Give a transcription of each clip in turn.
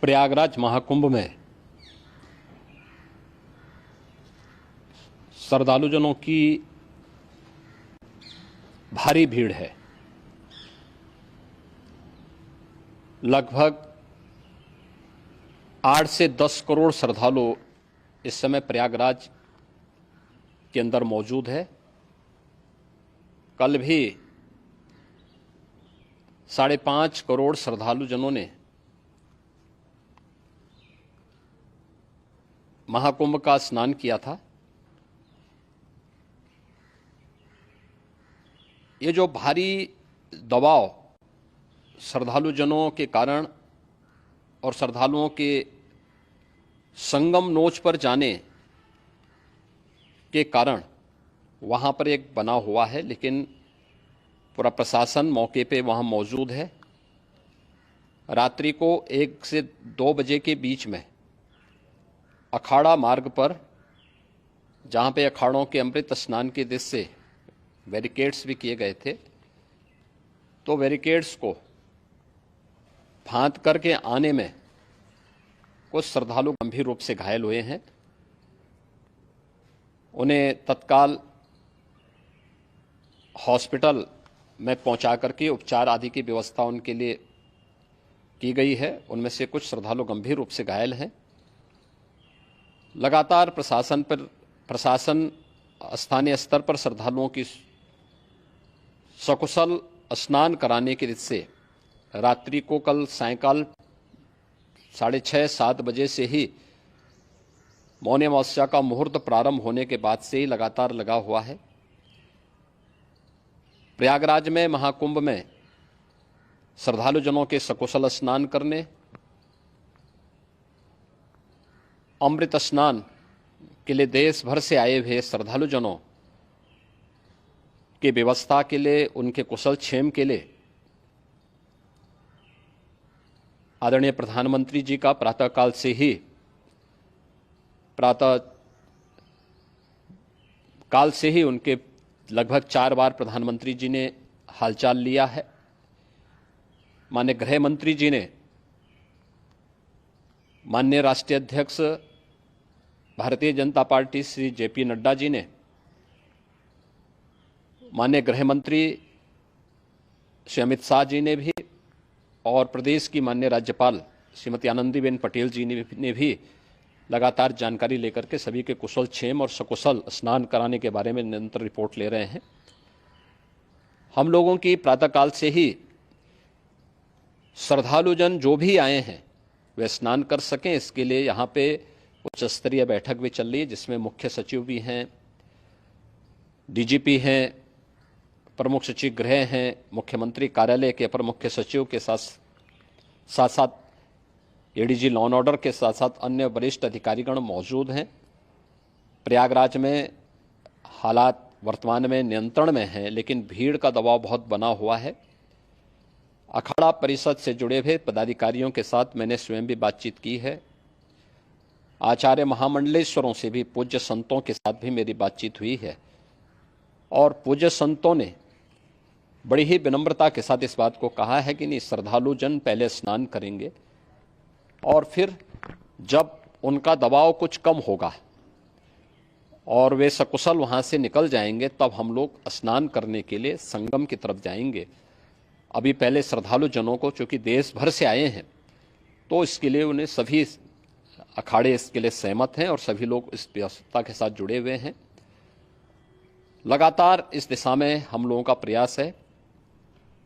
प्रयागराज महाकुंभ में श्रद्धालुजनों की भारी भीड़ है। लगभग 8 से 10 करोड़ श्रद्धालु इस समय प्रयागराज के अंदर मौजूद है। कल भी 5.5 करोड़ श्रद्धालुजनों ने महाकुंभ का स्नान किया था। ये जो भारी दबाव श्रद्धालुजनों के कारण और श्रद्धालुओं के संगम नोच पर जाने के कारण वहाँ पर एक बना हुआ है, लेकिन पूरा प्रशासन मौके पे वहाँ मौजूद है। रात्रि को 1 से 2 बजे के बीच में अखाड़ा मार्ग पर, जहाँ पे अखाड़ों के अमृत स्नान के दृश्य से बैरिकेड्स भी किए गए थे, तो बैरिकेड्स को फांद करके आने में कुछ श्रद्धालु गंभीर रूप से घायल हुए हैं। उन्हें तत्काल हॉस्पिटल में पहुंचा करके उपचार आदि की व्यवस्था उनके लिए की गई है। उनमें से कुछ श्रद्धालु गंभीर रूप से घायल हैं। लगातार प्रशासन स्थानीय स्तर पर श्रद्धालुओं की सकुशल स्नान कराने के से रात्रि को कल सायंकाल 6:30-7 बजे से ही मौनी अमावस्या का मुहूर्त प्रारंभ होने के बाद से ही लगातार लगा हुआ है। प्रयागराज में महाकुंभ में श्रद्धालुजनों के सकुशल स्नान करने, अमृत स्नान के लिए देश भर से आए हुए श्रद्धालुजनों की व्यवस्था के लिए, उनके कुशल क्षेम के लिए आदरणीय प्रधानमंत्री जी का प्रातःकाल से ही उनके लगभग 4 बार प्रधानमंत्री जी ने हालचाल लिया है। माननीय गृह मंत्री जी ने, माननीय राष्ट्रीय अध्यक्ष भारतीय जनता पार्टी श्री जेपी नड्डा जी ने, माननीय गृह मंत्री श्री अमित शाह जी ने भी, और प्रदेश की माननीय राज्यपाल श्रीमती आनंदीबेन पटेल जी ने भी लगातार जानकारी लेकर के सभी के कुशल क्षेम और सकुशल स्नान कराने के बारे में निरंतर रिपोर्ट ले रहे हैं। हम लोगों की प्रातःकाल से ही श्रद्धालुजन जो भी आए हैं वे स्नान कर सकें, इसके लिए यहाँ पे उच्च स्तरीय बैठक भी चल रही है, जिसमें मुख्य सचिव भी हैं, डीजीपी हैं, प्रमुख सचिव गृह हैं, मुख्यमंत्री कार्यालय के अपर मुख्य सचिव के साथ साथ एडीजी लॉ एंड ऑर्डर के साथ साथ अन्य वरिष्ठ अधिकारीगण मौजूद हैं। प्रयागराज में हालात वर्तमान में नियंत्रण में हैं, लेकिन भीड़ का दबाव बहुत बना हुआ है। अखाड़ा परिषद से जुड़े हुए पदाधिकारियों के साथ मैंने स्वयं भी बातचीत की है। आचार्य महामंडलेश्वरों से भी, पूज्य संतों के साथ भी मेरी बातचीत हुई है, और पूज्य संतों ने बड़ी ही विनम्रता के साथ इस बात को कहा है कि नहीं, श्रद्धालुजन पहले स्नान करेंगे और फिर जब उनका दबाव कुछ कम होगा और वे सकुशल वहाँ से निकल जाएंगे, तब हम लोग स्नान करने के लिए संगम की तरफ जाएंगे। अभी पहले श्रद्धालुजनों को, चूँकि देश भर से आए हैं, तो इसके लिए उन्हें सभी अखाड़े इसके लिए सहमत हैं और सभी लोग इस व्यवस्था के साथ जुड़े हुए हैं। लगातार इस दिशा में हम लोगों का प्रयास है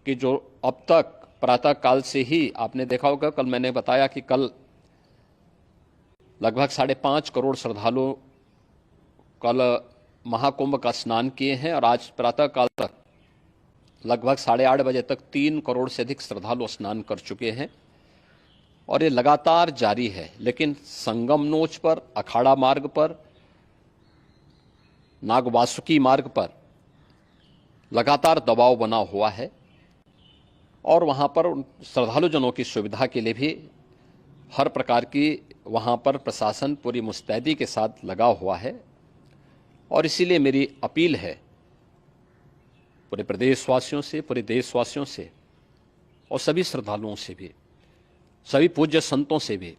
कि जो अब तक प्रातःकाल से ही आपने देखा होगा, कल मैंने बताया कि कल लगभग 5.5 करोड़ श्रद्धालु कल महाकुंभ का स्नान किए हैं, और आज प्रातःकाल तक लगभग 8:30 बजे तक 3 करोड़ से अधिक श्रद्धालु स्नान कर चुके हैं, और ये लगातार जारी है। लेकिन संगम नोच पर, अखाड़ा मार्ग पर, नागवासुकी मार्ग पर लगातार दबाव बना हुआ है, और वहाँ पर श्रद्धालुजनों की सुविधा के लिए भी हर प्रकार की वहाँ पर प्रशासन पूरी मुस्तैदी के साथ लगा हुआ है। और इसीलिए मेरी अपील है पूरे प्रदेशवासियों से, पूरे देशवासियों से और सभी श्रद्धालुओं से भी सभी पूज्य संतों से भी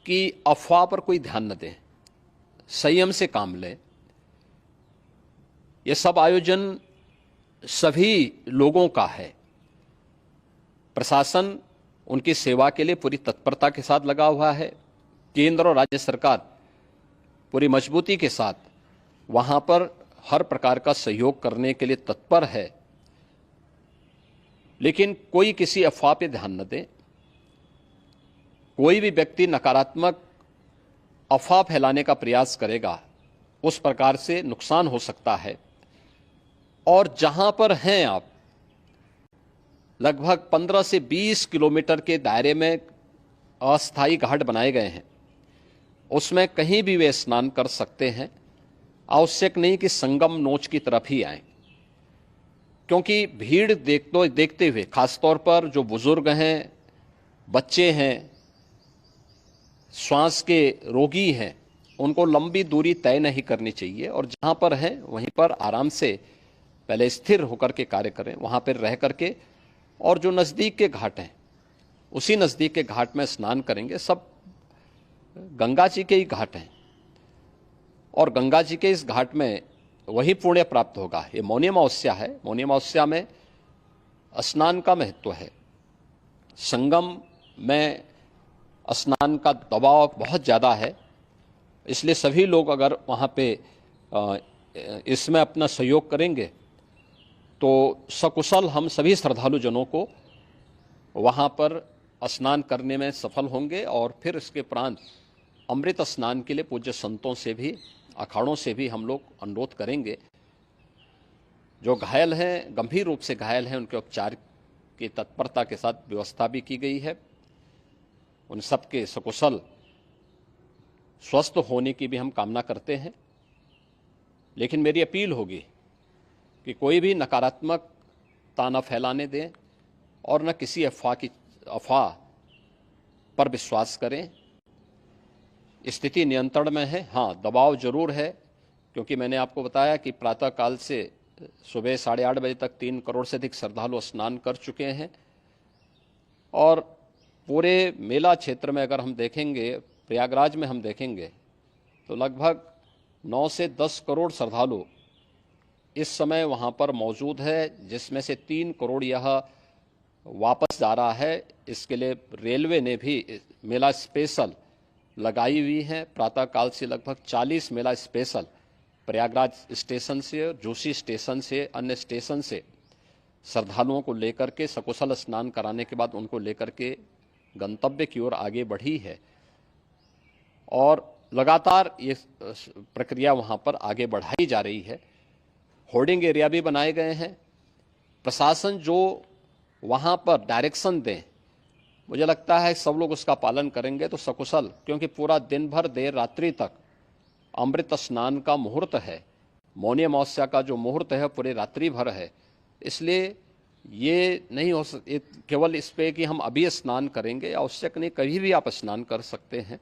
कि अफवाह पर कोई ध्यान न दें, संयम से काम लें। ये सब आयोजन सभी लोगों का है। प्रशासन उनकी सेवा के लिए पूरी तत्परता के साथ लगा हुआ है। केंद्र और राज्य सरकार पूरी मजबूती के साथ वहां पर हर प्रकार का सहयोग करने के लिए तत्पर है। लेकिन कोई किसी अफवाह पे ध्यान न दे। कोई भी व्यक्ति नकारात्मक अफवाह फैलाने का प्रयास करेगा, उस प्रकार से नुकसान हो सकता है। और जहां पर हैं आप, लगभग 15 से 20 किलोमीटर के दायरे में अस्थायी घाट बनाए गए हैं, उसमें कहीं भी वे स्नान कर सकते हैं। आवश्यक नहीं कि संगम नोच की तरफ ही आए, क्योंकि भीड़ देखते हुए खासतौर पर जो बुजुर्ग हैं, बच्चे हैं, श्वास के रोगी हैं, उनको लंबी दूरी तय नहीं करनी चाहिए। और जहां पर हैं वहीं पर आराम से पहले स्थिर होकर के कार्य करें, वहां पर रह करके। और जो नज़दीक के घाट हैं, उसी नज़दीक के घाट में स्नान करेंगे। सब गंगा जी के ही घाट हैं और गंगा जी के इस घाट में वही पुण्य प्राप्त होगा। ये मौनी अमावस्या है। मौनी अमावस्या में स्नान का महत्व है। संगम में स्नान का दबाव बहुत ज़्यादा है, इसलिए सभी लोग अगर वहाँ पे इसमें अपना सहयोग करेंगे तो सकुशल हम सभी श्रद्धालु जनों को वहाँ पर स्नान करने में सफल होंगे। और फिर इसके उपरांत अमृत स्नान के लिए पूज्य संतों से भी, अखाड़ों से भी हम लोग अनुरोध करेंगे। जो घायल हैं, गंभीर रूप से घायल हैं, उनके उपचार की तत्परता के साथ व्यवस्था भी की गई है। उन सबके सकुशल स्वस्थ होने की भी हम कामना करते हैं। लेकिन मेरी अपील होगी कि कोई भी नकारात्मकता न फैलाने दें और न किसी अफवाह पर विश्वास करें। स्थिति नियंत्रण में है। हाँ, दबाव जरूर है, क्योंकि मैंने आपको बताया कि प्रातःकाल से सुबह 8:30 बजे तक 3 करोड़ से अधिक श्रद्धालु स्नान कर चुके हैं। और पूरे मेला क्षेत्र में अगर हम देखेंगे, प्रयागराज में हम देखेंगे तो लगभग 9 से 10 करोड़ श्रद्धालु इस समय वहाँ पर मौजूद है, जिसमें से 3 करोड़ यह वापस जा रहा है। इसके लिए रेलवे ने भी मेला स्पेशल लगाई हुई है। प्रातःकाल से लगभग 40 मेला स्पेशल प्रयागराज स्टेशन से और जोशी स्टेशन से, अन्य स्टेशन से श्रद्धालुओं को लेकर के सकुशल स्नान कराने के बाद उनको लेकर के गंतव्य की ओर आगे बढ़ी है। और लगातार ये प्रक्रिया वहाँ पर आगे बढ़ाई जा रही है। होर्डिंग एरिया भी बनाए गए हैं। प्रशासन जो वहाँ पर डायरेक्शन दें, मुझे लगता है सब लोग उसका पालन करेंगे तो सकुशल, क्योंकि पूरा दिन भर देर रात्रि तक अमृत स्नान का मुहूर्त है। मौनी अमावस्या का जो मुहूर्त है पूरे रात्रि भर है। इसलिए ये नहीं हो केवल इस पे कि हम अभी स्नान करेंगे, आवश्यक नहीं, कभी भी आप स्नान कर सकते हैं।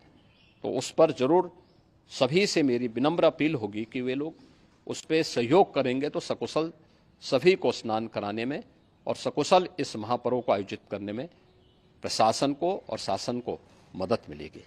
तो उस पर जरूर सभी से मेरी विनम्र अपील होगी कि वे लोग उस पर सहयोग करेंगे तो सकुशल सभी को स्नान कराने में और सकुशल इस महापर्व को आयोजित करने में प्रशासन को और शासन को मदद मिलेगी।